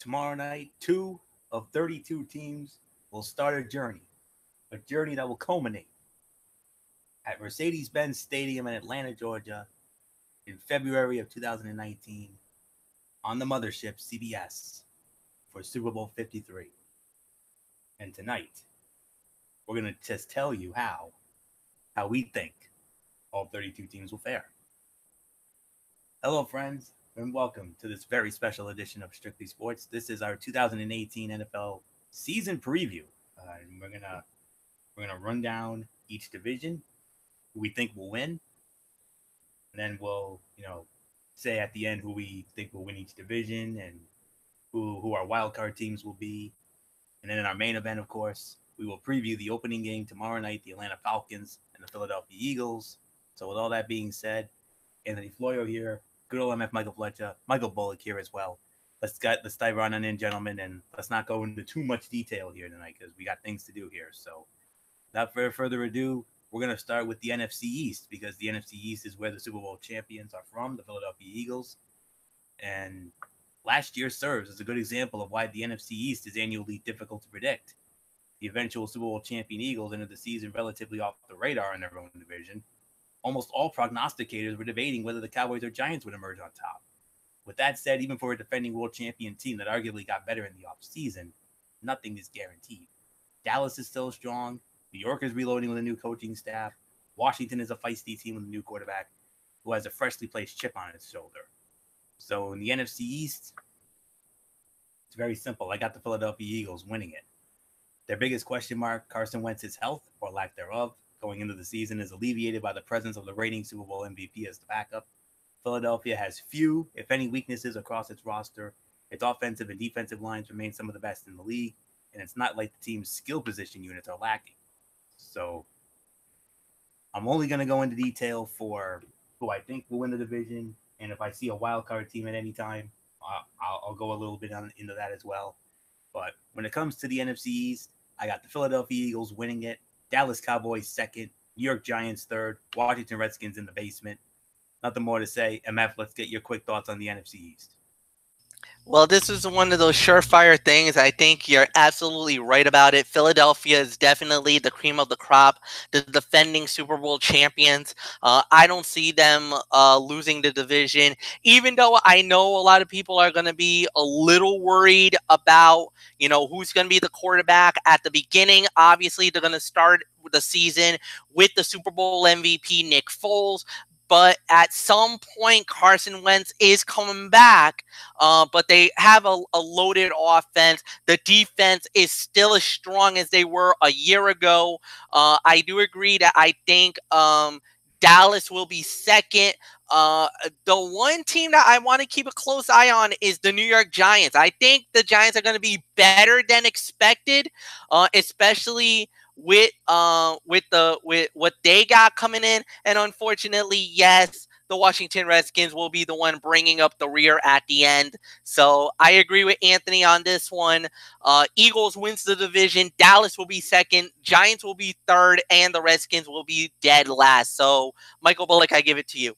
tomorrow night, two of 32 teams will start a journey that will culminate at Mercedes Benz Stadium in Atlanta, Georgia, in February of 2019 on the mothership CBS for Super Bowl 53. And tonight, we're going to just tell you how we think all 32 teams will fare. Hello, friends, and welcome to this very special edition of Strictly Sports. This is our 2018 NFL season preview, and we're gonna run down each division, who we think will win, and then we'll say at the end who we think will win each division and who our wild card teams will be, and then in our main event, of course, we will preview the opening game tomorrow night, the Atlanta Falcons and the Philadelphia Eagles. So with all that being said, Anthony Florio here, good old MF Michael Fletcher, Michael Bullock here as well. Let's dive on in, gentlemen, and let's not go into too much detail here tonight because we got things to do here. So without further ado, we're going to start with the NFC East because the NFC East is where the Super Bowl champions are from, the Philadelphia Eagles. And last year serves as a good example of why the NFC East is annually difficult to predict. The eventual Super Bowl champion Eagles entered the season relatively off the radar in their own division. Almost all prognosticators were debating whether the Cowboys or Giants would emerge on top. With that said, even for a defending world champion team that arguably got better in the offseason, nothing is guaranteed. Dallas is still strong. New York is reloading with a new coaching staff. Washington is a feisty team with a new quarterback who has a freshly placed chip on his shoulder. So in the NFC East, it's very simple. I got the Philadelphia Eagles winning it. Their biggest question mark, Carson Wentz's health or lack thereof, going into the season is alleviated by the presence of the reigning Super Bowl MVP as the backup. Philadelphia has few, if any, weaknesses across its roster. Its offensive and defensive lines remain some of the best in the league, and it's not like the team's skill position units are lacking. So I'm only going to go into detail for who I think will win the division, and if I see a wild card team at any time, I'll go a little bit into that as well. But when it comes to the NFC East, I got the Philadelphia Eagles winning it, Dallas Cowboys second, New York Giants third, Washington Redskins in the basement. Nothing more to say. MF, let's get your quick thoughts on the NFC East. Well, this is one of those surefire things. I think you're absolutely right about it. Philadelphia is definitely the cream of the crop, the defending Super Bowl champions. I don't see them losing the division, even though I know a lot of people are going to be a little worried about, who's going to be the quarterback at the beginning. Obviously, they're going to start the season with the Super Bowl MVP, Nick Foles. But at some point, Carson Wentz is coming back. But they have a loaded offense. The defense is still as strong as they were a year ago. I do agree that I think Dallas will be second. The one team that I want to keep a close eye on is the New York Giants. I think the Giants are going to be better than expected, especially with what they got coming in. And unfortunately, yes, the Washington Redskins will be the one bringing up the rear at the end. So I agree with Anthony on this one. Eagles wins the division. Dallas will be second. Giants will be third. And the Redskins will be dead last. So, Michael Bullock, I give it to you.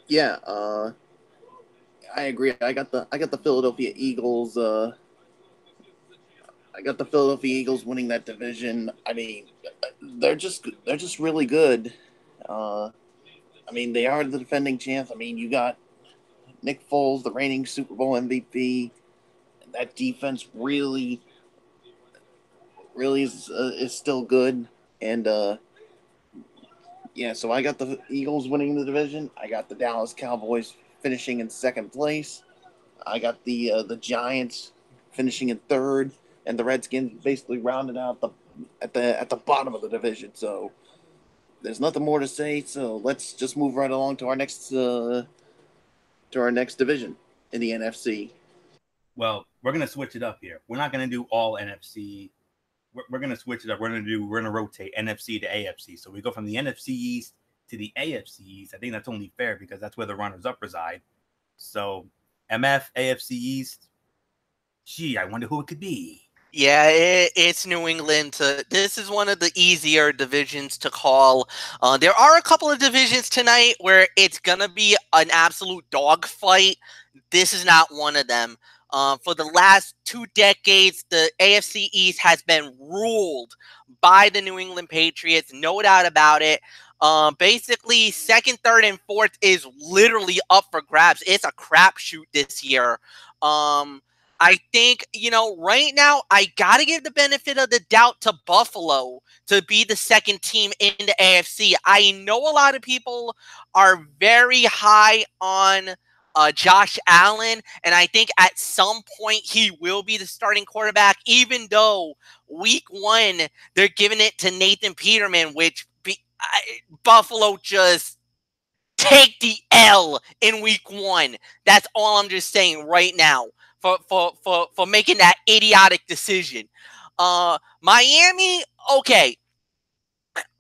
Yeah, I agree. I got the Philadelphia Eagles. I got the Philadelphia Eagles winning that division. I mean, they're just really good. I mean, they are the defending champs. I mean, you got Nick Foles, the reigning Super Bowl MVP. That defense really is still good. And yeah, so I got the Eagles winning the division. I got the Dallas Cowboys finishing in second place. I got the Giants finishing in third, and the Redskins basically rounded out at the bottom of the division. So there's nothing more to say. So let's just move right along to our next division in the NFC. Well, we're gonna switch it up here. We're not gonna do all NFC. We're gonna switch it up. We're gonna rotate NFC to AFC. So we go from the NFC East to the AFC East. I think that's only fair because that's where the runners up reside. So MF AFC East. Gee, I wonder who it could be. Yeah, it's New England. This is one of the easier divisions to call. There are a couple of divisions tonight where it's gonna be an absolute dogfight. This is not one of them. For the last 2 decades, the AFC East has been ruled by the New England Patriots. No doubt about it. Basically, second, third, and fourth is literally up for grabs. It's a crapshoot this year. I think, right now, I got to give the benefit of the doubt to Buffalo to be the second team in the AFC. I know a lot of people are very high on Josh Allen, and I think at some point he will be the starting quarterback, even though week one they're giving it to Nathan Peterman, which Buffalo just take the L in week one. That's all I'm just saying right now for making that idiotic decision. Miami, okay.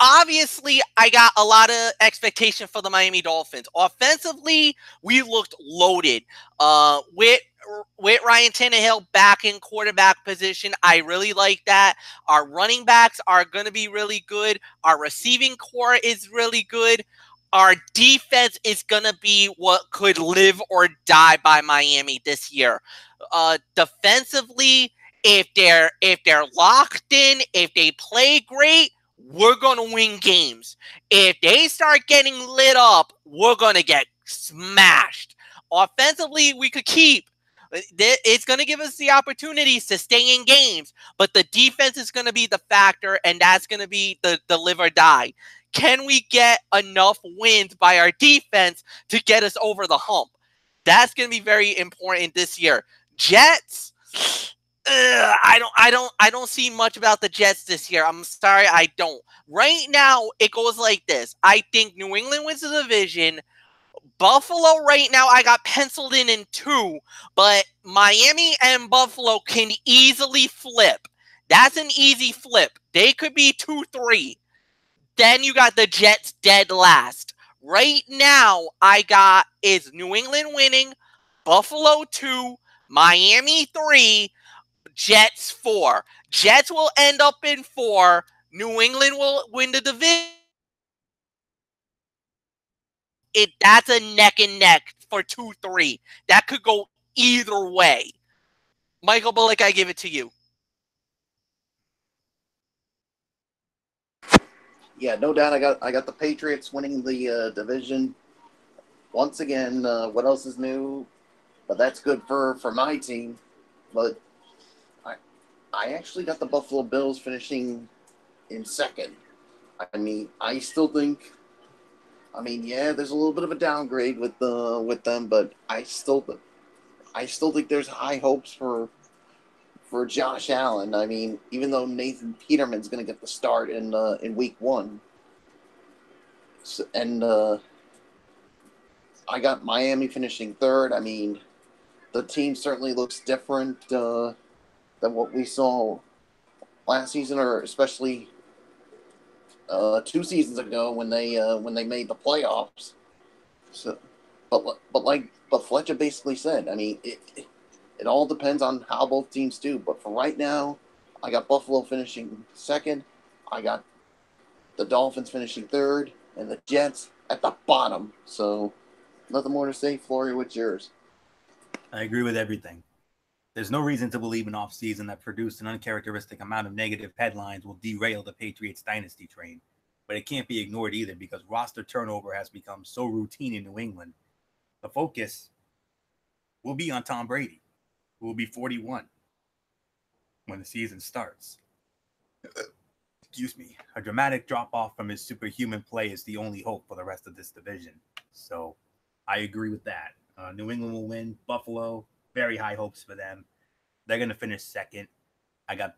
Obviously, I got a lot of expectation for the Miami Dolphins. Offensively, we looked loaded. With Ryan Tannehill back in quarterback position, I really like that. Our running backs are going to be really good. Our receiving core is really good. Our defense is going to be what could live or die by Miami this year. Defensively, if they're locked in, if they play great, we're going to win games. If they start getting lit up, we're going to get smashed. Offensively, we could keep. It's going to give us the opportunities to stay in games, but the defense is going to be the factor, and that's going to be the live or die. Can we get enough wins by our defense to get us over the hump? That's going to be very important this year. Jets, I don't see much about the Jets this year. I'm sorry, I don't. Right now, it goes like this. I think New England wins the division. Buffalo right now, I got penciled in 2, but Miami and Buffalo can easily flip. That's an easy flip. They could be 2-3. Then you got the Jets dead last. Right now, I got is New England winning, Buffalo 2, Miami 3, Jets 4. Jets will end up in 4. New England will win the division. That's a neck and neck for 2-3. That could go either way. Michael Bullock, I give it to you. Yeah, no doubt. I got the Patriots winning the division once again. What else is new? But that's good for my team. But I actually got the Buffalo Bills finishing in second. I mean, I still think. I mean, yeah, there's a little bit of a downgrade with them, but I still think there's high hopes for Josh Allen. I mean, even though Nathan Peterman's going to get the start in week one, and I got Miami finishing third. I mean, the team certainly looks different than what we saw last season, or especially 2 seasons ago when they made the playoffs. So, but Fletcher basically said, I mean, it all depends on how both teams do. But for right now, I got Buffalo finishing second. I got the Dolphins finishing third, and the Jets at the bottom. So, nothing more to say. Flory, what's yours? I agree with everything. There's no reason to believe an offseason that produced an uncharacteristic amount of negative headlines will derail the Patriots dynasty train. But it can't be ignored either because roster turnover has become so routine in New England. The focus will be on Tom Brady, who will be 41 when the season starts. Excuse me. A dramatic drop-off from his superhuman play is the only hope for the rest of this division. So I agree with that. New England will win. Buffalo, very high hopes for them. They're going to finish second. I got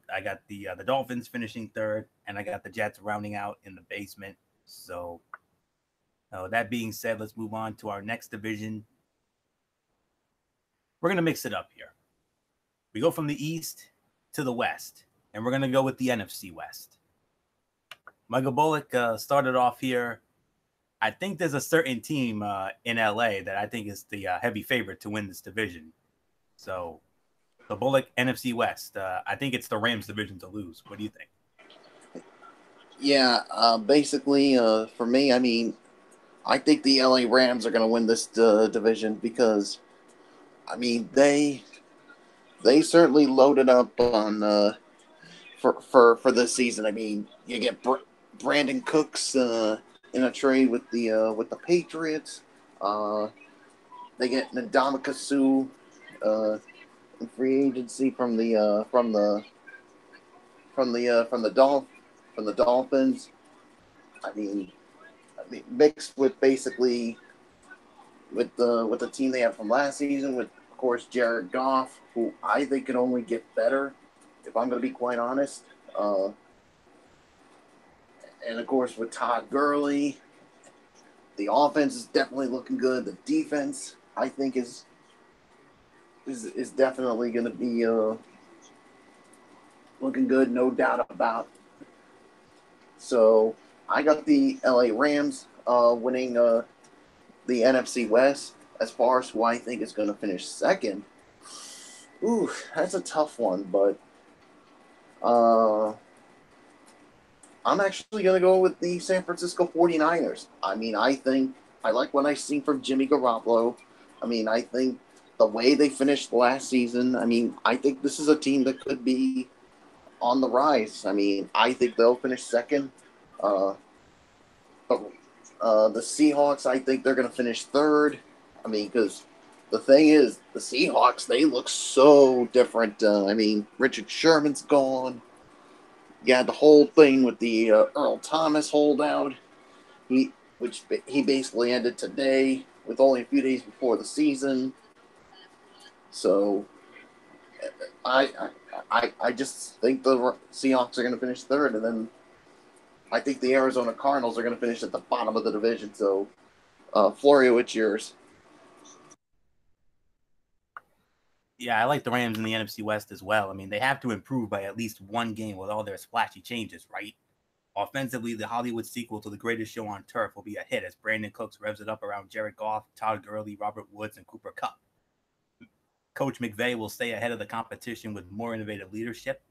the Dolphins finishing third, and I got the Jets rounding out in the basement. So that being said, let's move on to our next division. We're going to mix it up here. We go from the East to the West, and we're going to go with the NFC West. Michael Bullock started off here. I think there's a certain team in LA that I think is the heavy favorite to win this division. So The Bullock NFC West. I think it's the Rams division to lose. What do you think? Yeah, basically, for me, I mean, I think the LA Rams are going to win this division because, I mean, they certainly loaded up on for this season. I mean, you get Brandon Cooks in a trade with the Patriots. They get Ndamukong Suh in free agency from the Dolphins. I mean, mixed with basically with the team they have from last season, with of course Jared Goff, who I think can only get better, if I'm going to be quite honest. And of course with Todd Gurley, the offense is definitely looking good. The defense, I think, is definitely going to be looking good, no doubt about. So I got the LA Rams winning the NFC West. As far as who I think is going to finish second, ooh, that's a tough one. But I'm actually going to go with the San Francisco 49ers. I mean, I like what I've seen from Jimmy Garoppolo. I mean, I think the way they finished last season, I mean, I think this is a team that could be on the rise. I mean, I think they'll finish second. But the Seahawks, I think they're going to finish third. I mean, because the thing is, the Seahawks, they look so different. I mean, Richard Sherman's gone. You had the whole thing with the Earl Thomas holdout, which he basically ended today with only a few days before the season. So I just think the Seahawks are going to finish third, and then I think the Arizona Cardinals are going to finish at the bottom of the division. So, Florio, it's yours. Yeah, I like the Rams in the NFC West as well. I mean, they have to improve by at least one game with all their splashy changes, right? Offensively, the Hollywood sequel to The Greatest Show on Turf will be a hit as Brandon Cooks revs it up around Jared Goff, Todd Gurley, Robert Woods, and Cooper Kupp. Coach McVay will stay ahead of the competition with more innovative leadership.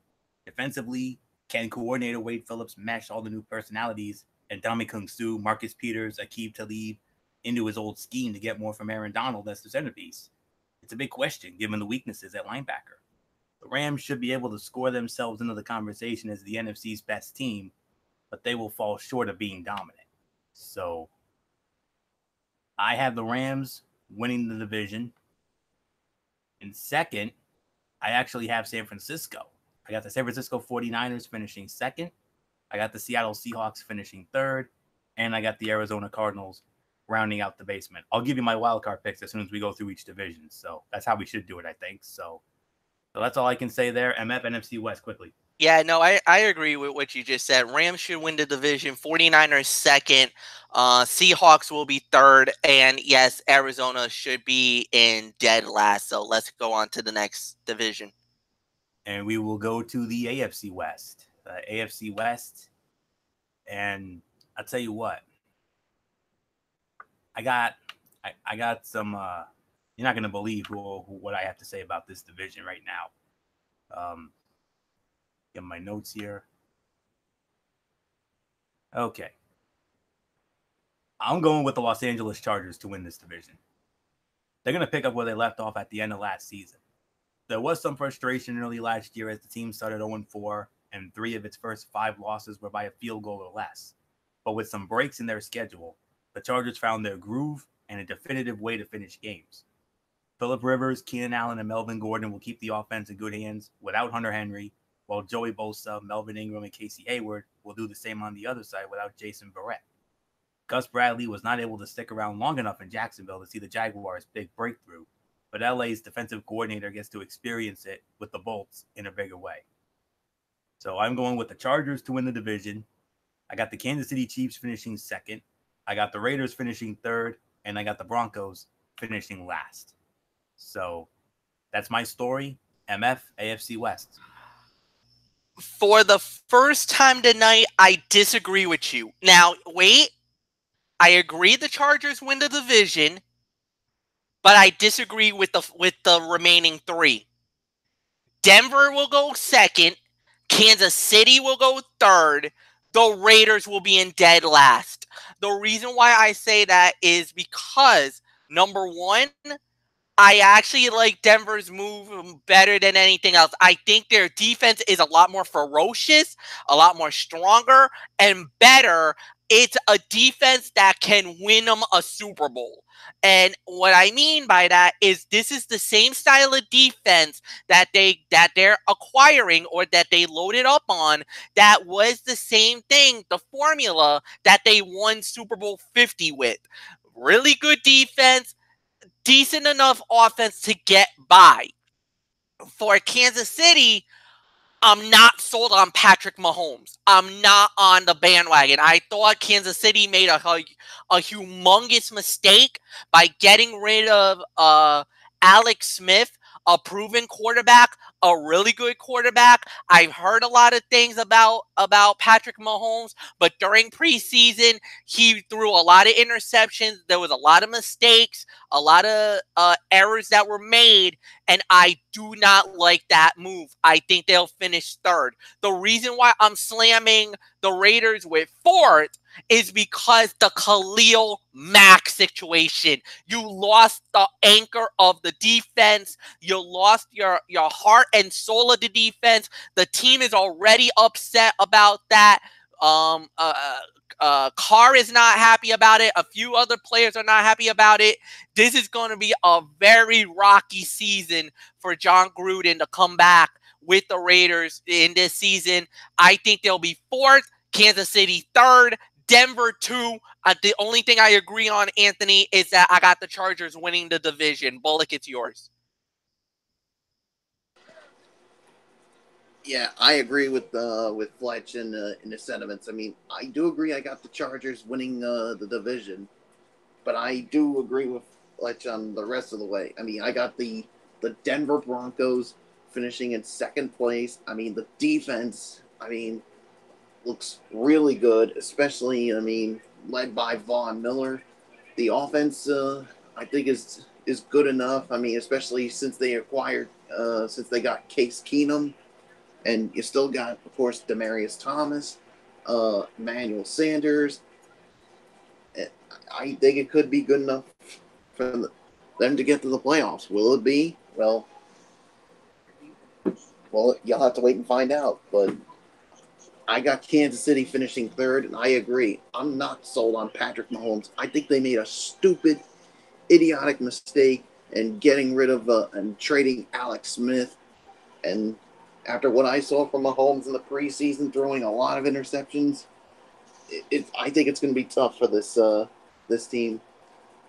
Defensively, can coordinator Wade Phillips mesh all the new personalities and Ndamukong Suh, Marcus Peters, Aqib Talib into his old scheme to get more from Aaron Donald as the centerpiece? It's a big question given the weaknesses at linebacker. The Rams should be able to score themselves into the conversation as the NFC's best team, but they will fall short of being dominant. So I have the Rams winning the division. In second, I actually have San Francisco. I got the San Francisco 49ers finishing second. I got the Seattle Seahawks finishing third. And I got the Arizona Cardinals rounding out the basement. I'll give you my wildcard picks as soon as we go through each division. So that's how we should do it, I think. So that's all I can say there. MF, NFC West, quickly. Yeah, no, I agree with what you just said. Rams should win the division. 49ers second. Seahawks will be third. And yes, Arizona should be in dead last. So let's go on to the next division. And we will go to the AFC West. AFC West. And I'll tell you what. I got some. You're not gonna believe what I have to say about this division right now. Get my notes here. Okay, I'm going with the Los Angeles Chargers to win this division. They're gonna pick up where they left off at the end of last season. There was some frustration early last year as the team started 0-4, and 3 of its first 5 losses were by a field goal or less. But with some breaks in their schedule, the Chargers found their groove and a definitive way to finish games. Phillip Rivers, Keenan Allen, and Melvin Gordon will keep the offense in good hands without Hunter Henry, while Joey Bosa, Melvin Ingram, and Casey Hayward will do the same on the other side without Jason Verrett. Gus Bradley was not able to stick around long enough in Jacksonville to see the Jaguars' big breakthrough, but LA's defensive coordinator gets to experience it with the Bolts in a bigger way. So I'm going with the Chargers to win the division. I got the Kansas City Chiefs finishing second. I got the Raiders finishing third, and I got the Broncos finishing last. So that's my story. MF, AFC West. For the first time tonight, I disagree with you. Now, wait. I agree the Chargers win the division, but I disagree with the remaining 3. Denver will go second. Kansas City will go third. The Raiders will be in dead last. The reason why I say that is because, number one, I actually like Denver's move better than anything else. I think their defense is a lot more ferocious, a lot more stronger, and better. It's a defense that can win them a Super Bowl. And what I mean by that is this is the same style of defense that they're acquiring or that they loaded up on that was the same thing, the formula that they won Super Bowl 50 with. Really good defense, decent enough offense to get by. For Kansas City, I'm not sold on Patrick Mahomes. I'm not on the bandwagon. I thought Kansas City made a humongous mistake by getting rid of Alex Smith, a proven quarterback, a really good quarterback. I've heard a lot of things about Patrick Mahomes, but during preseason, he threw a lot of interceptions. There was a lot of mistakes, a lot of errors that were made, and I do not like that move. I think they'll finish third. The reason why I'm slamming the Raiders with fourth is because the Khalil Mack situation. You lost the anchor of the defense. You lost your heart and soul of the defense. The team is already upset about that. Carr is not happy about it. A few other players are not happy about it. This is going to be a very rocky season for John Gruden to come back with the Raiders in this season. I think they'll be fourth, Kansas City third, Denver 2. The only thing I agree on, Anthony, is that I got the Chargers winning the division. Bullock, it's yours. Yeah, I agree with Fletch in the sentiments. I mean, I do agree I got the Chargers winning the division, but I do agree with Fletch on the rest of the way. I mean, I got the Denver Broncos finishing in second place. I mean, the defense, looks really good, especially, led by Von Miller. The offense, I think, is good enough. I mean, especially since they got Case Keenum. And you still got, of course, Demaryius Thomas, Emmanuel Sanders. I think it could be good enough for them to get to the playoffs. Will it be? Well, you'll have to wait and find out. But I got Kansas City finishing third, and I agree. I'm not sold on Patrick Mahomes. I think they made a stupid, idiotic mistake in getting rid of and trading Alex Smith. And after what I saw from Mahomes in the preseason, throwing a lot of interceptions, I think it's going to be tough for this team.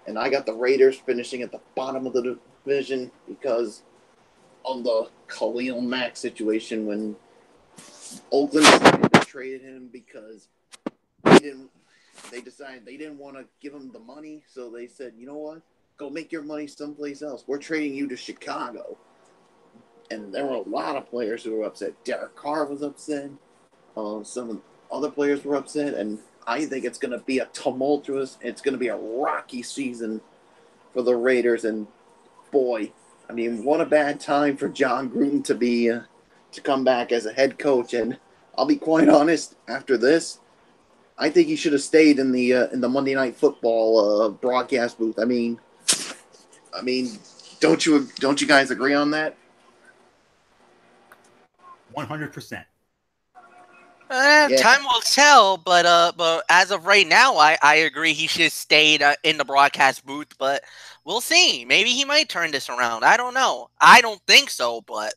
And I got the Raiders finishing at the bottom of the division because of the Khalil Mack situation when Oakland decided to trade him because they decided they didn't want to give him the money. So they said, you know what? Go make your money someplace else. We're trading you to Chicago. And there were a lot of players who were upset. Derek Carr was upset. Some other players were upset. And I think it's going to be it's going to be a rocky season for the Raiders. And boy, what a bad time for John Gruden to come back as a head coach. And I'll be quite honest, after this, I think he should have stayed in the Monday Night Football broadcast booth. Don't you guys agree on that? 100%. Time will tell, but as of right now, I agree he should have stayed in the broadcast booth. But we'll see. Maybe he might turn this around. I don't know. I don't think so, but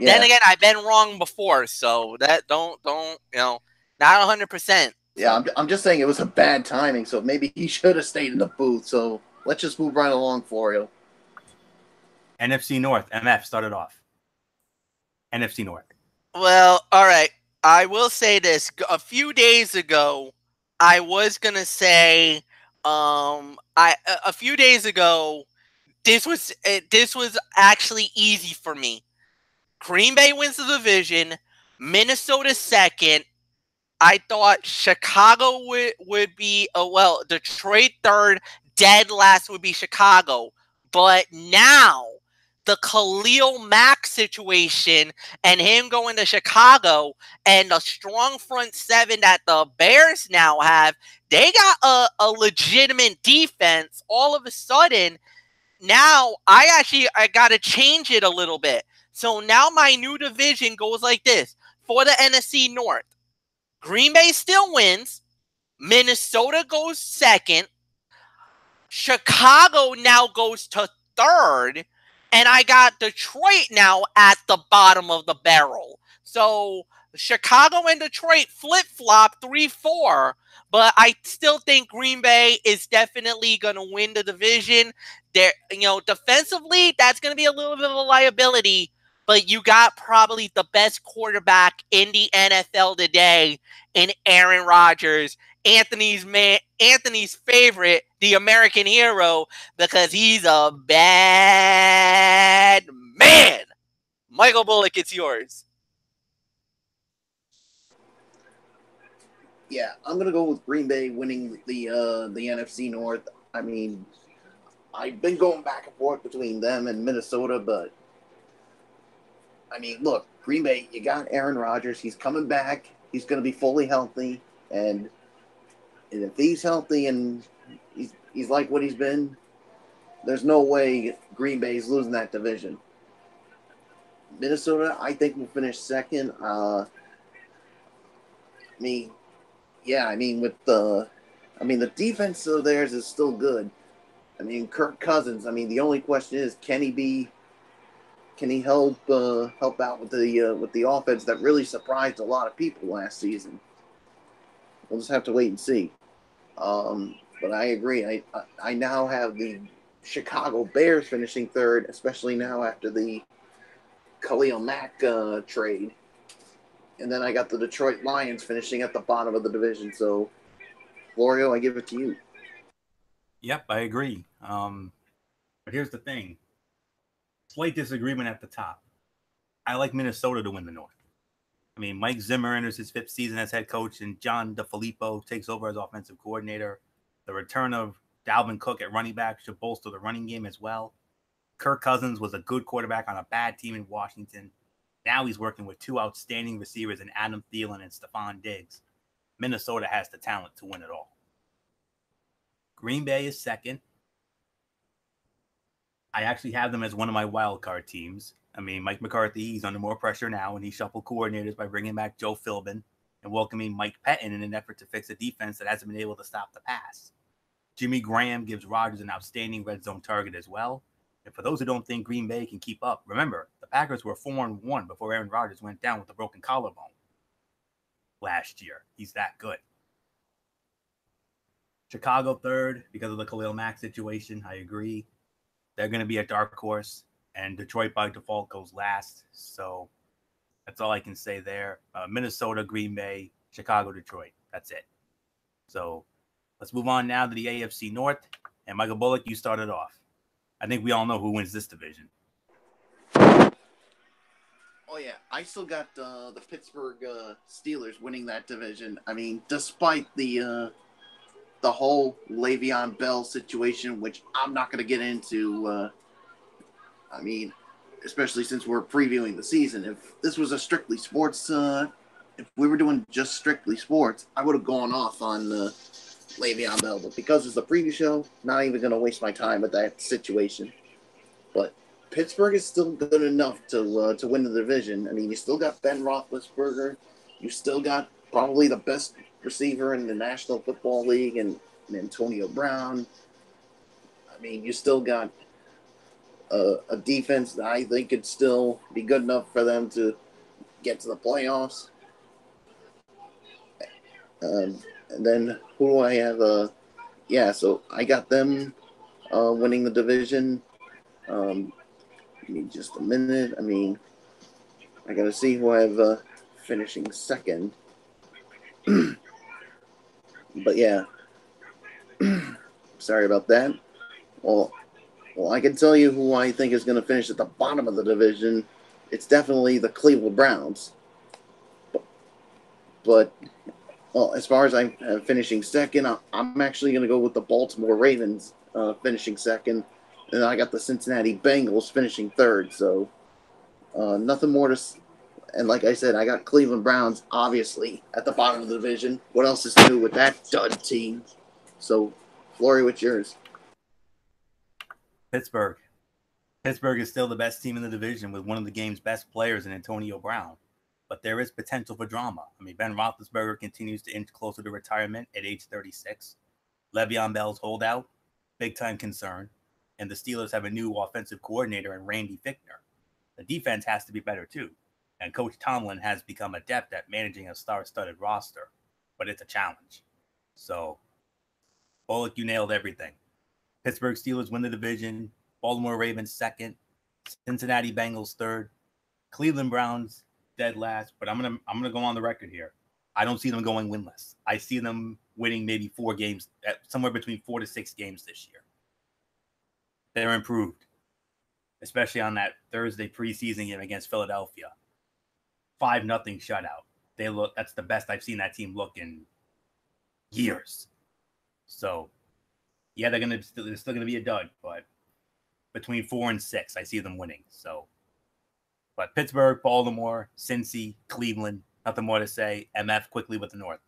then again, I've been wrong before, so that don't not 100%. Yeah, I'm just saying it was a bad timing, so maybe he should have stayed in the booth. So let's just move right along, Florio. NFC North, MF started off. NFC North. Well, all right. I will say this. A few days ago, I was gonna say, a few days ago, this was actually easy for me. Green Bay wins the division. Minnesota second. I thought Chicago would be Detroit third. Dead last would be Chicago. But now the Khalil Mack situation and him going to Chicago and the strong front seven that the Bears now have, they got a legitimate defense. All of a sudden, now I got to change it a little bit. So now my new division goes like this. For the NFC North, Green Bay still wins. Minnesota goes second. Chicago now goes to third. And I got Detroit now at the bottom of the barrel. So Chicago and Detroit flip-flop 3-4. But I still think Green Bay is definitely going to win the division. There, defensively, that's going to be a little bit of a liability. But you got probably the best quarterback in the NFL today in Aaron Rodgers, Anthony's favorite, the American hero, because he's a bad man. Michael Bullock, it's yours. Yeah, I'm gonna go with Green Bay winning the NFC North. I mean, I've been going back and forth between them and Minnesota, but I mean, look, Green Bay, you got Aaron Rodgers. He's coming back. He's going to be fully healthy, and if he's healthy and he's like what he's been, there's no way Green Bay's losing that division. Minnesota, I think, will finish second. The defense of theirs is still good. I mean, Kirk Cousins. I mean, the only question is, can he help out with the offense that really surprised a lot of people last season? We'll just have to wait and see. But I agree. I now have the Chicago Bears finishing third, especially now after the Khalil Mack trade. And then I got the Detroit Lions finishing at the bottom of the division. So, Florio, I give it to you. Yep, I agree. But here's the thing. Slight disagreement at the top. I like Minnesota to win the North. I mean, Mike Zimmer enters his 5th season as head coach, and John DeFilippo takes over as offensive coordinator. The return of Dalvin Cook at running back should bolster the running game as well. Kirk Cousins was a good quarterback on a bad team in Washington. Now he's working with 2 outstanding receivers in Adam Thielen and Stephon Diggs. Minnesota has the talent to win it all. Green Bay is second. I actually have them as one of my wild card teams. I mean, Mike McCarthy, he's under more pressure now, and he shuffled coordinators by bringing back Joe Philbin and welcoming Mike Pettin in an effort to fix a defense that hasn't been able to stop the pass. Jimmy Graham gives Rodgers an outstanding red zone target as well. And for those who don't think Green Bay can keep up, remember, the Packers were 4-1 before Aaron Rodgers went down with a broken collarbone last year. He's that good. Chicago third because of the Khalil Mack situation. I agree. They're going to be a dark horse, and Detroit by default goes last. So that's all I can say there. Minnesota, Green Bay, Chicago, Detroit. That's it. So let's move on now to the AFC North. And Michael Bullock, you started off. I think we all know who wins this division. Oh, yeah. I still got the Pittsburgh Steelers winning that division. I mean, despite the whole Le'Veon Bell situation, which I'm not going to get into. I mean, especially since we're previewing the season. If this was a strictly sports, if we were doing just strictly sports, I would have gone off on Le'Veon Bell. But because it's a preview show, not even going to waste my time with that situation. But Pittsburgh is still good enough to win the division. I mean, you still got Ben Roethlisberger. You still got probably the best receiver in the National Football League and Antonio Brown. I mean, you still got a defense that I think could still be good enough for them to get to the playoffs. And then who do I have? So I got them winning the division. Give me just a minute. I mean, I got to see who I have finishing second. But yeah, sorry about that. Well, I can tell you who I think is going to finish at the bottom of the division. It's definitely the Cleveland Browns. But as far as I'm finishing second, I'm actually going to go with the Baltimore Ravens finishing second. And I got the Cincinnati Bengals finishing third. So nothing more to. And like I said, I got Cleveland Browns obviously at the bottom of the division. What else is new with that dud team? So, Flory, what's yours? Pittsburgh. Pittsburgh is still the best team in the division with one of the game's best players in Antonio Brown. But there is potential for drama. I mean, Ben Roethlisberger continues to inch closer to retirement at age 36. Le'Veon Bell's holdout, big-time concern. And the Steelers have a new offensive coordinator in Randy Fichtner. The defense has to be better, too. And Coach Tomlin has become adept at managing a star-studded roster. But it's a challenge. So, Bullock, you nailed everything. Pittsburgh Steelers win the division. Baltimore Ravens second. Cincinnati Bengals third. Cleveland Browns dead last. But I'm gonna go on the record here. I don't see them going winless. I see them winning maybe 4 games, somewhere between 4 to 6 games this year. They're improved, especially on that Thursday preseason game against Philadelphia. 5-0 shutout. That's the best I've seen that team look in years. So, yeah, they're still gonna be a dud, but between 4 and 6, I see them winning. So, but Pittsburgh, Baltimore, Cincy, Cleveland, nothing more to say. MF quickly with the North.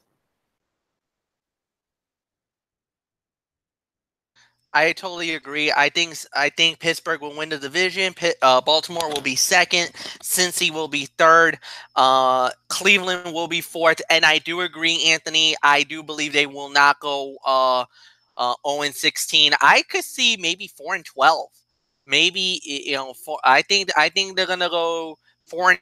I totally agree. I think Pittsburgh will win the division. Baltimore will be second. Cincy will be third. Cleveland will be fourth. And I do agree, Anthony. I do believe they will not go 0-16. I could see maybe 4-12. Maybe I think they're gonna go 4.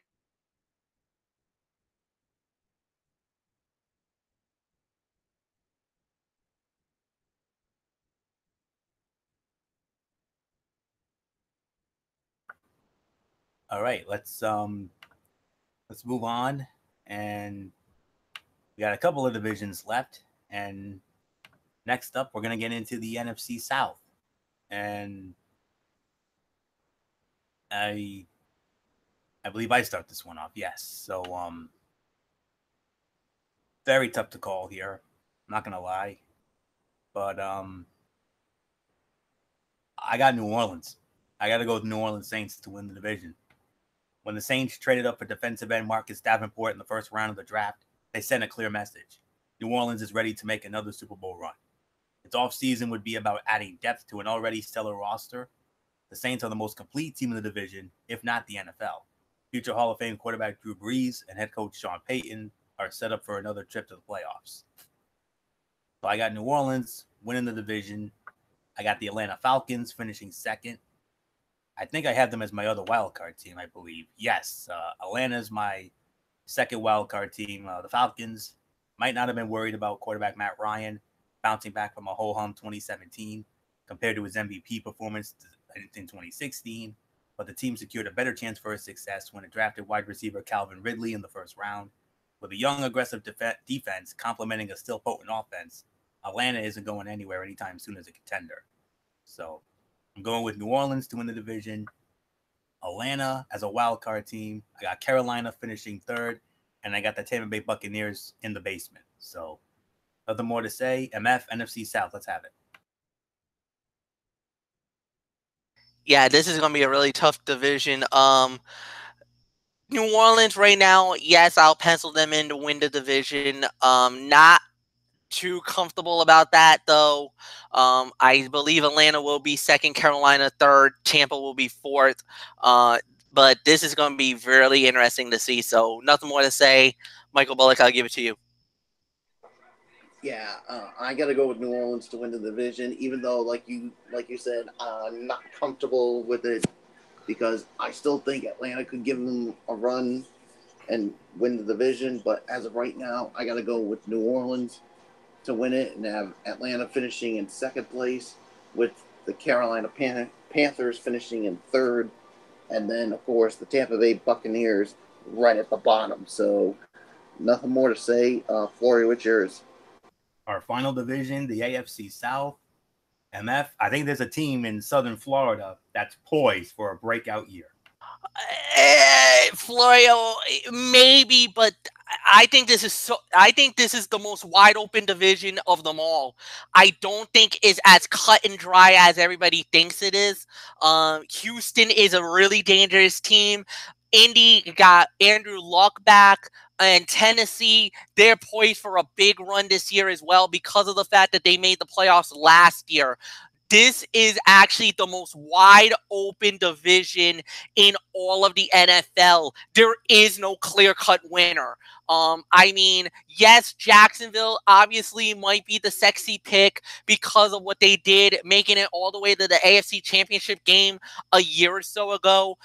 All right, let's move on, and we got a couple of divisions left. And next up, we're gonna get into the NFC South, and I believe I start this one off. Yes, so very tough to call here. I'm not gonna lie, but I got New Orleans. I got to go with New Orleans Saints to win the division. When the Saints traded up for defensive end Marcus Davenport in the first round of the draft, they sent a clear message. New Orleans is ready to make another Super Bowl run. Its offseason would be about adding depth to an already stellar roster. The Saints are the most complete team in the division, if not the NFL. Future Hall of Fame quarterback Drew Brees and head coach Sean Payton are set up for another trip to the playoffs. So I got New Orleans winning the division. I got the Atlanta Falcons finishing second. I think I have them as my other wildcard team, I believe. Yes, Atlanta's my second wildcard team. The Falcons might not have been worried about quarterback Matt Ryan bouncing back from a ho-hum 2017 compared to his MVP performance in 2016, but the team secured a better chance for success when it drafted wide receiver Calvin Ridley in the first round. With a young, aggressive defense complementing a still potent offense, Atlanta isn't going anywhere anytime soon as a contender. So I'm going with New Orleans to win the division. Atlanta as a wild card team. I got Carolina finishing third, and I got the Tampa Bay Buccaneers in the basement. So nothing more to say. MF, NFC South. Let's have it. Yeah, this is going to be a really tough division. New Orleans right now, yes, I'll pencil them in to win the division. Not too comfortable about that, though. I believe Atlanta will be second, Carolina third, Tampa will be fourth. But this is going to be really interesting to see. So nothing more to say. Michael Bullock, I'll give it to you. Yeah, I got to go with New Orleans to win the division, even though, like you said, I'm not comfortable with it because I still think Atlanta could give them a run and win the division. But as of right now, I got to go with New Orleans to win it and have Atlanta finishing in second place with the Carolina Panthers finishing in third. And then, of course, the Tampa Bay Buccaneers right at the bottom. So nothing more to say. Flory, what's yours? Our final division, the AFC South. MF, I think there's a team in Southern Florida that's poised for a breakout year. Florio, maybe, but I think this is the most wide open division of them all. I don't think it's as cut and dry as everybody thinks it is. Houston is a really dangerous team. Indy got Andrew Luck back, and Tennessee, they're poised for a big run this year as well because of the fact that they made the playoffs last year. This is actually the most wide open division in all of the NFL. There is no clear-cut winner. I mean, yes, Jacksonville obviously might be the sexy pick because of what they did, making it all the way to the AFC Championship game a year or so ago.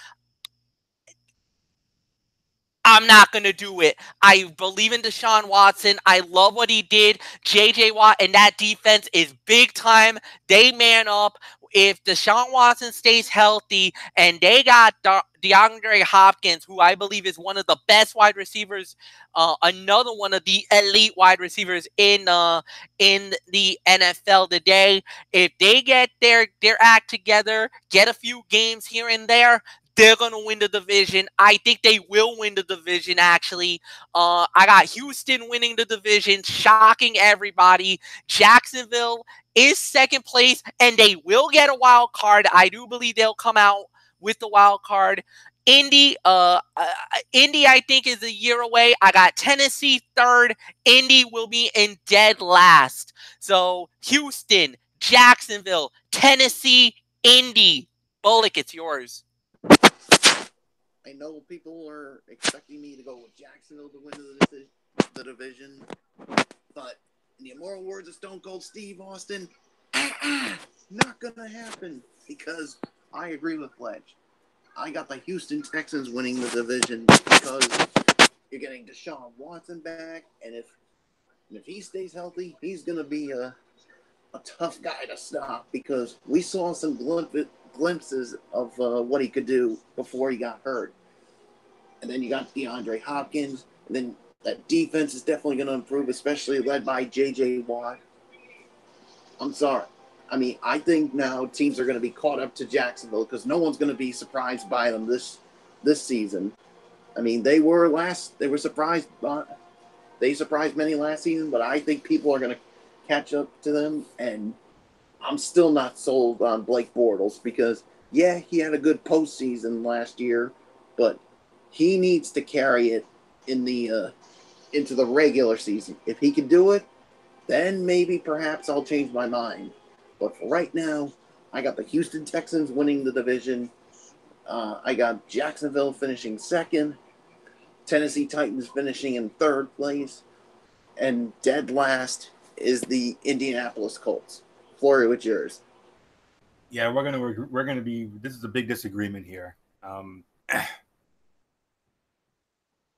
I'm not going to do it. I believe in Deshaun Watson. I love what he did. J.J. Watt and that defense is big time. They man up. If Deshaun Watson stays healthy and they got DeAndre Hopkins, who I believe is one of the best wide receivers, another one of the elite wide receivers in the NFL today, if they get their act together, get a few games here and there, they're going to win the division. I think they will win the division, actually. I got Houston winning the division, shocking everybody. Jacksonville is second place, and they will get a wild card. I do believe they'll come out with the wild card. Indy, I think, is a year away. I got Tennessee third. Indy will be in dead last. So Houston, Jacksonville, Tennessee, Indy. Bullock, it's yours. I know people are expecting me to go with Jacksonville to win the division, but in the immortal words of Stone Cold Steve Austin, not gonna happen, because I agree with Fletch. I got the Houston Texans winning the division because you're getting Deshaun Watson back, and if he stays healthy, he's gonna be a tough guy to stop, because we saw some glimpses of what he could do before he got hurt. And then you got DeAndre Hopkins, and then that defense is definitely going to improve, especially led by J.J. Watt. I'm sorry. I mean, I think now teams are going to be caught up to Jacksonville, because no one's going to be surprised by them this season. I mean, they surprised many last season, but I think people are going to catch up to them, and I'm still not sold on Blake Bortles, because, yeah, he had a good postseason last year, but he needs to carry it into the regular season. If he can do it, then maybe perhaps I'll change my mind. But for right now, I got the Houston Texans winning the division. I got Jacksonville finishing second, Tennessee Titans finishing in third place, and dead last is the Indianapolis Colts. Flory, what's yours? Yeah, we're gonna be. This is a big disagreement here.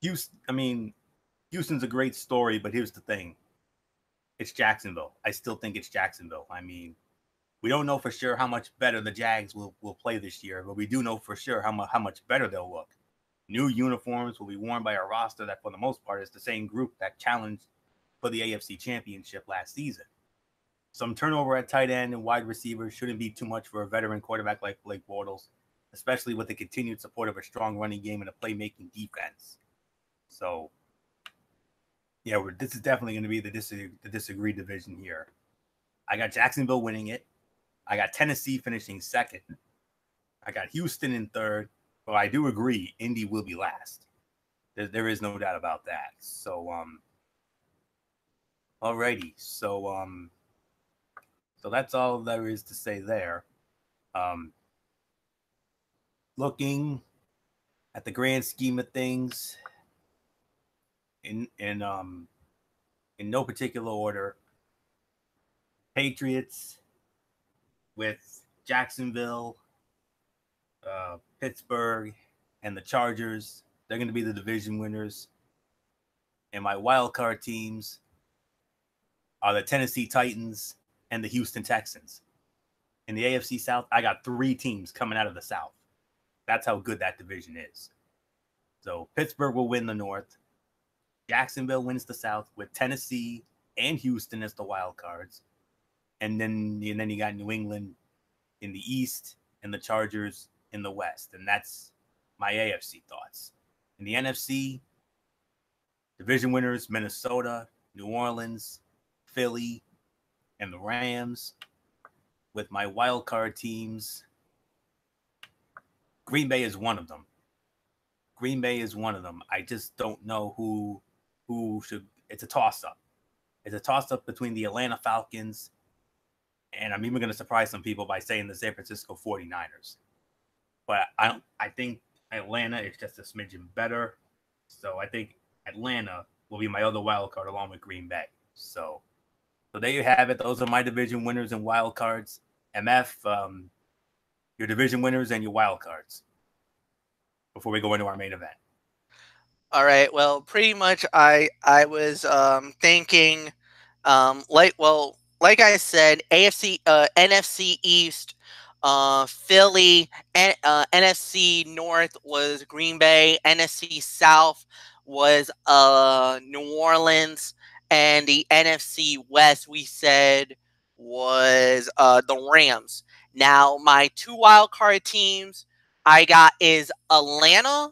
Houston's a great story, but here's the thing: it's Jacksonville. I still think it's Jacksonville. I mean, we don't know for sure how much better the Jags will play this year, but we do know for sure how much better they'll look. New uniforms will be worn by a roster that, for the most part, is the same group that challenged for the AFC Championship last season. Some turnover at tight end and wide receiver shouldn't be too much for a veteran quarterback like Blake Bortles, especially with the continued support of a strong running game and a playmaking defense. So, yeah, this is definitely going to be the disagreed division here. I got Jacksonville winning it. I got Tennessee finishing second. I got Houston in third. But I do agree, Indy will be last. There is no doubt about that. So, alrighty. So that's all there is to say there. Looking at the grand scheme of things, in no particular order, Patriots with Jacksonville, Pittsburgh, and the Chargers, they're going to be the division winners. And my wild card teams are the Tennessee Titans and the Houston Texans. In the AFC South, I got 3 teams coming out of the South. That's how good that division is. So Pittsburgh will win the North. Jacksonville wins the South with Tennessee and Houston as the wild cards. And then you got New England in the East and the Chargers in the West. And that's my AFC thoughts. In the NFC, division winners Minnesota, New Orleans, Philly, and the Rams. With my wild card teams, Green Bay is one of them. Green Bay is one of them. I just don't know who should. It's a toss up. It's a toss up between the Atlanta Falcons, and I'm even going to surprise some people by saying the San Francisco 49ers. But I think Atlanta is just a smidgen better. So I think Atlanta will be my other wild card along with Green Bay. So there you have it. Those are my division winners and wild cards. MF, your division winners and your wild cards before we go into our main event. All right. Well, pretty much I was thinking like I said, AFC NFC East, Philly, and NFC North was Green Bay, NFC South was New Orleans, and the NFC West we said was the Rams. Now, my 2 wild card teams I got is Atlanta,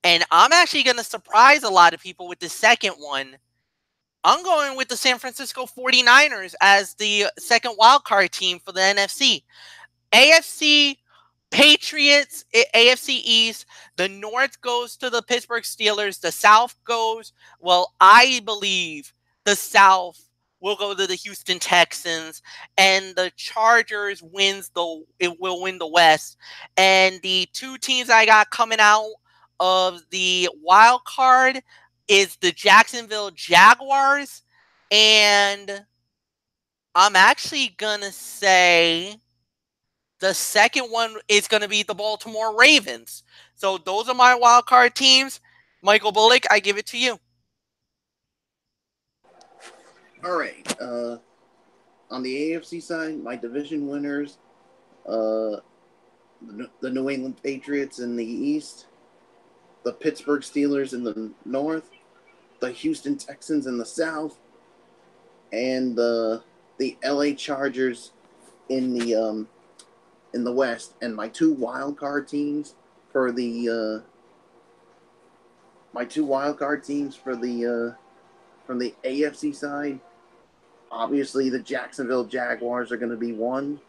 and I'm actually going to surprise a lot of people with the second one. I'm going with the San Francisco 49ers as the second wildcard team for the NFC. AFC Patriots, AFC East. The North goes to the Pittsburgh Steelers. The South goes, well, I believe the South will go to the Houston Texans, and the Chargers will win the West. And the 2 teams I got coming out of the wild card is the Jacksonville Jaguars, and I'm actually gonna say the second one is going to be the Baltimore Ravens. So those are my wild card teams. Michael Bullock, I give it to you. All right. On the AFC side, my division winners, the New England Patriots in the East, the Pittsburgh Steelers in the North, the Houston Texans in the South, and the LA Chargers in the West. And my 2 wild card teams for the from the AFC side, obviously the Jacksonville Jaguars are going to be one,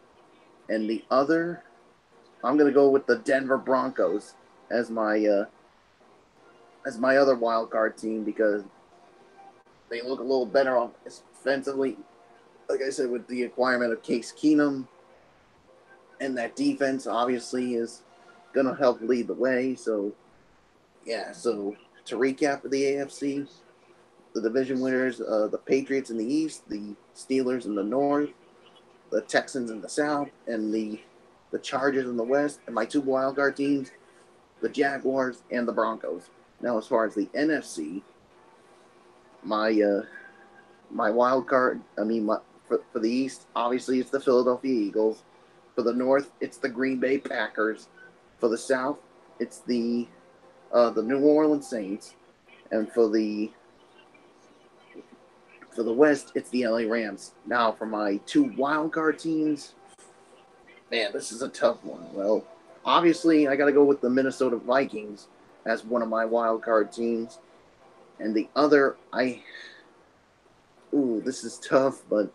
and the other, I'm going to go with the Denver Broncos as my other wild card team because they look a little better offensively. Like I said, with the acquirement of Case Keenum, and that defense obviously is going to help lead the way. So, yeah. So to recap for the AFC, the division winners, the Patriots in the East, the Steelers in the North, the Texans in the South, and the Chargers in the West. And my 2 wildcard teams, the Jaguars and the Broncos. Now, as far as the NFC, my wild card, for the East, obviously it's the Philadelphia Eagles. For the North, it's the Green Bay Packers. For the South, it's the New Orleans Saints. And for the West, it's the LA Rams. Now, for my 2 wildcard teams, man, this is a tough one. Well, obviously, I got to go with the Minnesota Vikings as one of my wildcard teams. And the other, this is tough, but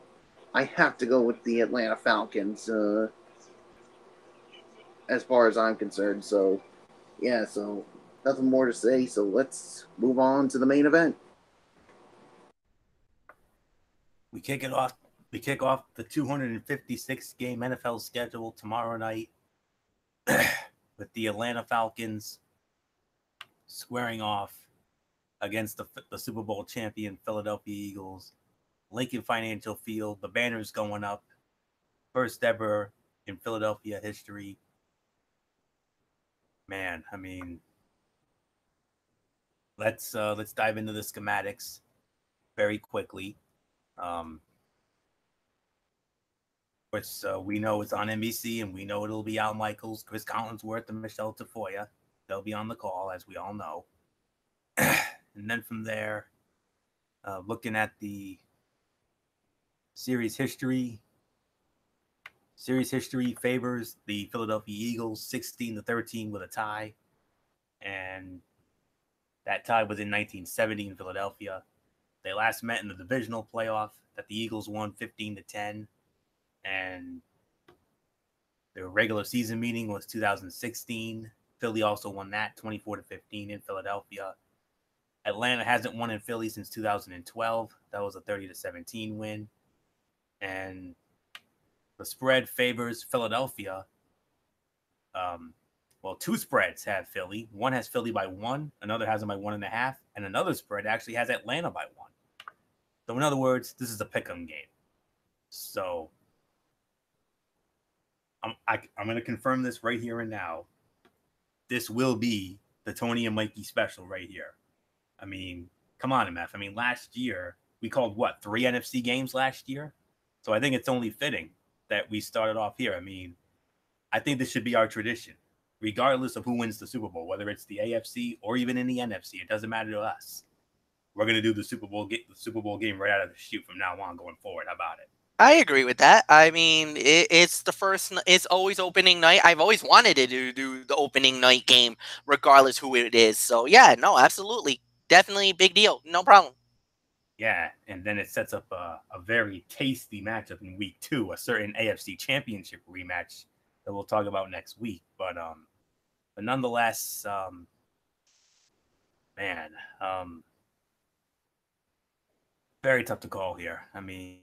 I have to go with the Atlanta Falcons as far as I'm concerned. So, yeah, so nothing more to say. So let's move on to the main event. We kick off the 256 game NFL schedule tomorrow night with the Atlanta Falcons squaring off against the Super Bowl champion Philadelphia Eagles. Lincoln Financial Field, the banner's going up. First ever in Philadelphia history. Man, I mean, let's dive into the schematics very quickly. Which we know it's on NBC, and we know it'll be Al Michaels, Chris Collinsworth, and Michelle Tafoya. They'll be on the call, as we all know. And then from there, looking at the series history favors the Philadelphia Eagles 16-13 with a tie. and that tie was in 1970 in Philadelphia. They last met in the divisional playoff that the Eagles won 15-10, and their regular season meeting was 2016. Philly also won that 24-15 in Philadelphia. Atlanta hasn't won in Philly since 2012. That was a 30-17 win. And the spread favors Philadelphia. Well, two spreads have Philly. One has Philly by 1, another has them by 1.5, and another spread actually has Atlanta by 1. So in other words, this is a pick'em game. So I'm going to confirm this right here and now. This will be the Tony and Mikey special right here. I mean, come on, MF. I mean, last year we called 3 NFC games last year. So I think it's only fitting that we started off here. I mean, I think this should be our tradition, regardless of who wins the Super Bowl, whether it's the AFC or even in the NFC. It doesn't matter to us. We're going to do the Super Bowl game right out of the chute from now on going forward. How about it? I agree with that. I mean, it's always opening night. I've always wanted to do the opening night game, regardless who it is. So yeah, no, absolutely. Definitely big deal. No problem. Yeah, and then it sets up a very tasty matchup in week 2, a certain AFC championship rematch that we'll talk about next week. But nonetheless, very tough to call here. I mean,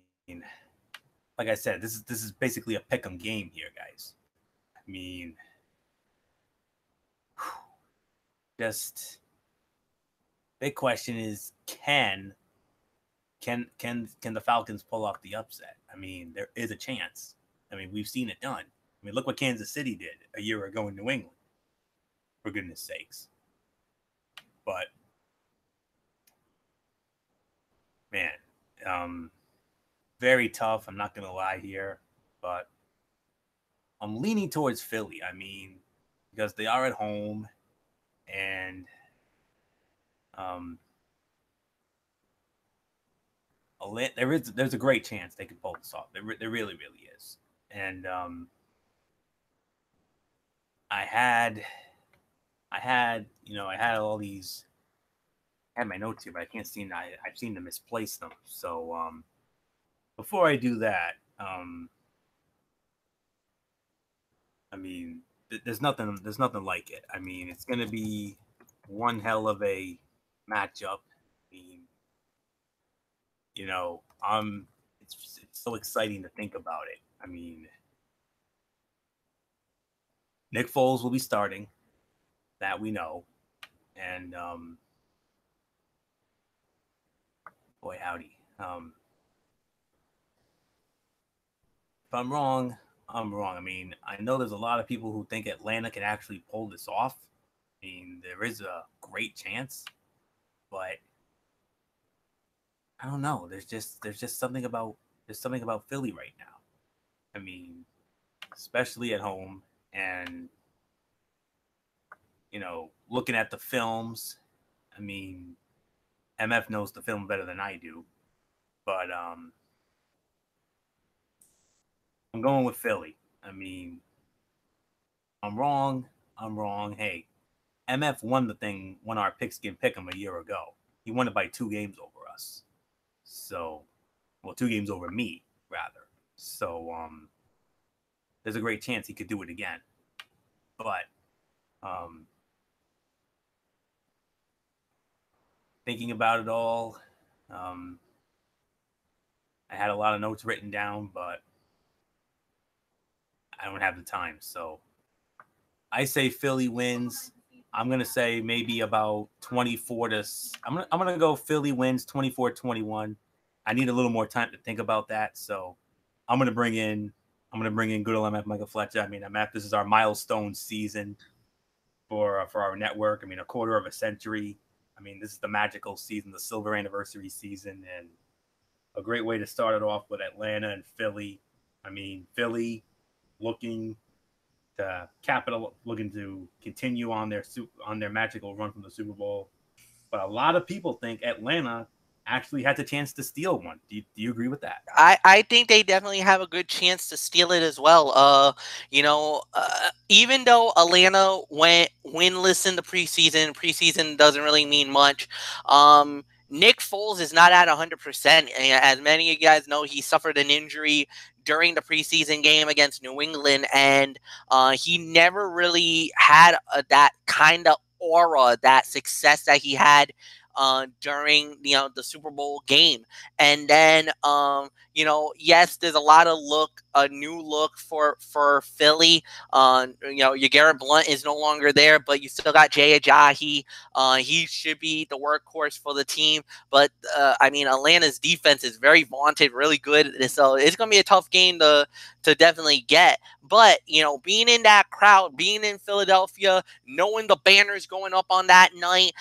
like I said, this is basically a pick'em game here, guys. I mean, just big question is can the Falcons pull off the upset? I mean, there is a chance. I mean, we've seen it done. I mean, look what Kansas City did a year ago in New England, for goodness sakes. But man, very tough. I'm not gonna lie here, but I'm leaning towards Philly. I mean, because they are at home, and there's a great chance they could pull this off. There really is. And I had all these. I had my notes here, but I can't see. I've seen to misplace them. So before I do that, I mean, there's nothing like it. I mean, it's gonna be one hell of a matchup. I mean, it's so exciting to think about it. I mean, Nick Foles will be starting, that we know, and boy howdy. If I'm wrong, I'm wrong. I mean, I know there's a lot of people who think Atlanta can actually pull this off. I mean, there is a great chance, but I don't know. There's just something about Philly right now. I mean, especially at home, and looking at the films. I mean, MF knows the film better than I do, but I'm going with Philly. I mean, I'm wrong. Hey, MF won our pigskin pick'em a year ago. He won it by 2 games over us. So, 2 games over me, rather. So, there's a great chance he could do it again. But, thinking about it all, I had a lot of notes written down, but I don't have the time. So, I say Philly wins. I'm going to say maybe about 24 to I'm going to go Philly wins 24-21. I need a little more time to think about that. So I'm going to bring in good old MF Michael Fletcher. I mean, MF, this is our milestone season for our network. I mean, a quarter of a century. I mean, this is the magical season, the silver anniversary season, and a great way to start it off with Atlanta and Philly. I mean, Philly looking to continue on their magical run from the Super Bowl. But a lot of people think Atlanta actually has a chance to steal one. Do you agree with that? I think they definitely have a good chance to steal it as well. Even though Atlanta went winless in the preseason doesn't really mean much. Nick Foles is not at 100%. As many of you guys know, he suffered an injury during the preseason game against New England, and he never really had that kind of aura, that success that he had during the Super Bowl game. And then yes, there's a new look for Philly. Your Garrett Blunt is no longer there, but you still got Jay Ajayi. He should be the workhorse for the team. But Atlanta's defense is very vaunted, really good. So it's gonna be a tough game to definitely get. But being in that crowd, being in Philadelphia, knowing the banners going up on that night,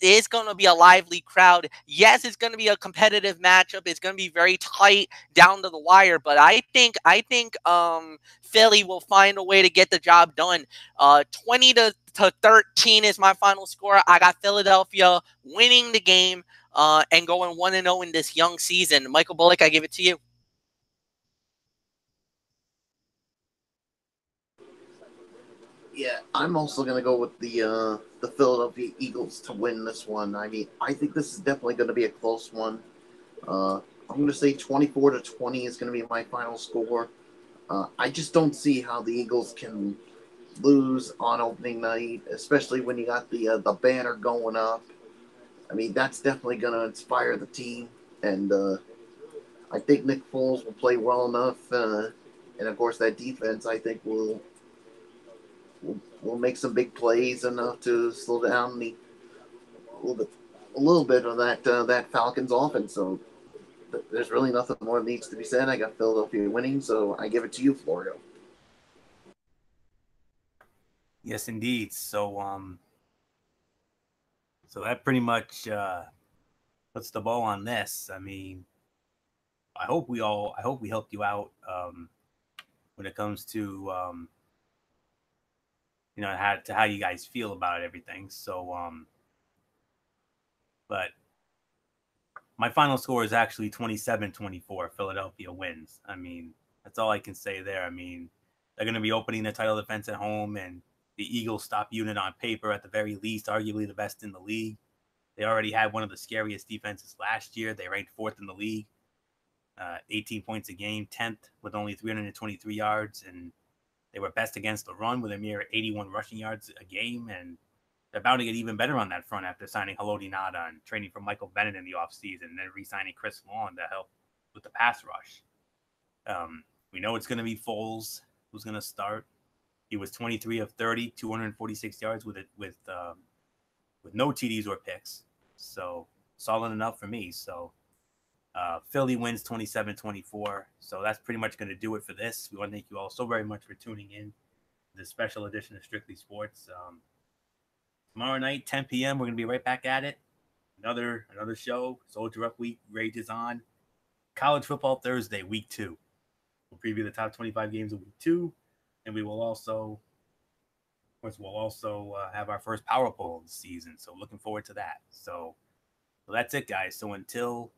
it's going to be a lively crowd. Yes, it's going to be a competitive matchup. It's going to be very tight down to the wire, but I think Philly will find a way to get the job done. 20-13 is my final score. I got Philadelphia winning the game and going 1-0 in this young season. Michael Bullock, I give it to you. Yeah, I'm also gonna go with the Philadelphia Eagles to win this one. I mean, I think this is definitely going to be a close one. I'm going to say 24-20 is going to be my final score. I just don't see how the Eagles can lose on opening night, especially when you got the banner going up. I mean, that's definitely going to inspire the team, and I think Nick Foles will play well enough, and of course that defense I think will make some big plays enough to slow down a little bit of that Falcons offense. So there's really nothing more that needs to be said. I got Philadelphia winning, so I give it to you, Florida. Yes, indeed. So that pretty much puts the ball on this. I mean, I hope we helped you out when it comes to how you guys feel about everything. So but my final score is actually 27-24. Philadelphia wins. I mean, that's all I can say there. I mean, they're going to be opening the title defense at home, and the Eagles stop unit on paper, at the very least, arguably the best in the league. They already had one of the scariest defenses last year. They ranked 4th in the league, 18 points a game, 10th with only 323 yards, and they were best against the run with a mere 81 rushing yards a game, and they're bound to get even better on that front after signing Haloti Ngata and training for Michael Bennett in the offseason, and then re-signing Chris Long to help with the pass rush. We know it's going to be Foles who's going to start. He was 23 of 30, 246 yards with no TDs or picks. So solid enough for me. So Philly wins 27-24. So that's pretty much going to do it for this. We want to thank you all so very much for tuning in to this special edition of Strictly Sports. Tomorrow night, 10 p.m., we're going to be right back at it. Another show. Soldier Up Week rages on. College Football Thursday, Week 2. We'll preview the top 25 games of Week 2, and we will also have our first Power Poll of the season. So looking forward to that. So that's it, guys. So until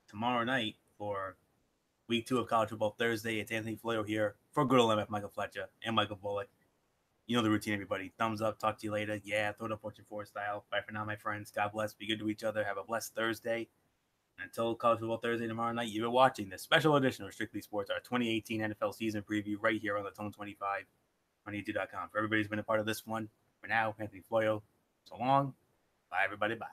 tomorrow night for Week 2 of College Football Thursday, it's Anthony Floyo here for Good Old MF Michael Fletcher and Michael Bullock. You know the routine, everybody. Thumbs up. Talk to you later. Yeah, throw it up Fortune 4 style. Bye for now, my friends. God bless. Be good to each other. Have a blessed Thursday. And until College Football Thursday tomorrow night, you've been watching this special edition of Strictly Sports, our 2018 NFL season preview right here on the Tone 25 on YouTube.com. For everybody who's been a part of this one, for now, Anthony Floyo. So long. Bye, everybody. Bye.